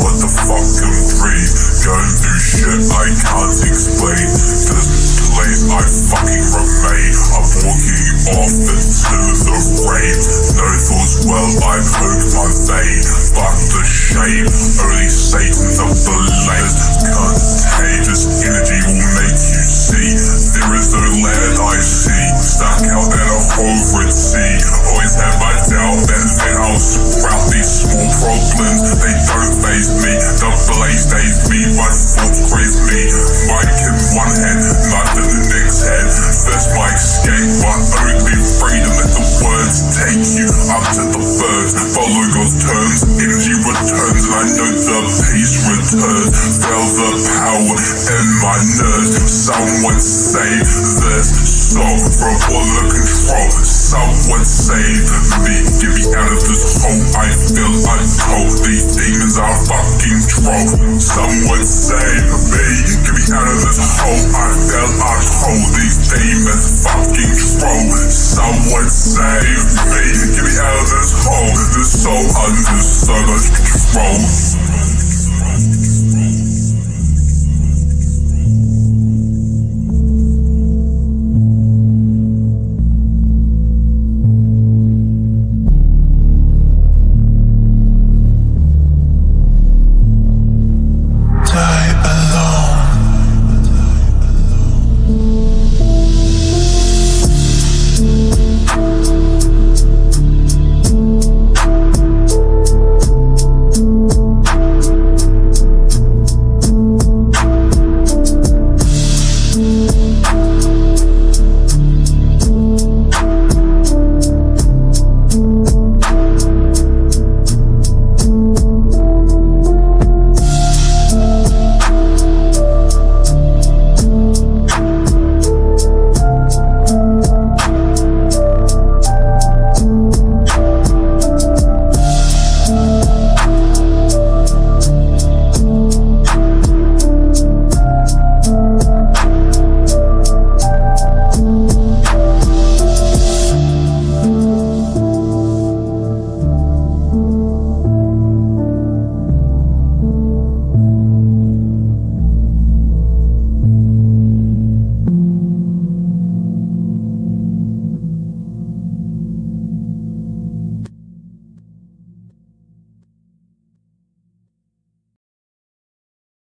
what the fucking breathe. Going through shit I can't explain. This place I fucking remain. I'm walking off into the rain. No thoughts, well I've hoped my vein. Fuck the shame, only Satan's up the lane. Contagious energy will make you see. There is no land I see. Stuck out at a over at sea. Always had my doubt, then I'll sprout these small problems. They don't faze me, the blaze stays me. My thoughts praise me. Mic in one hand, knife in the next hand. First my escape, my only freedom. Let the words take you up to the birds. Follow God's turns, energy returns, and I know the peace returns. Feel the power in my nerves. Someone save this soul from all the control. Someone save me, get me out of this hole. I feel untold, these demons are fucking troll. Someone save me, get me out of this hole. I feel untold, these demons fucking troll. Someone save me, get me out of this hole. This soul under so much control.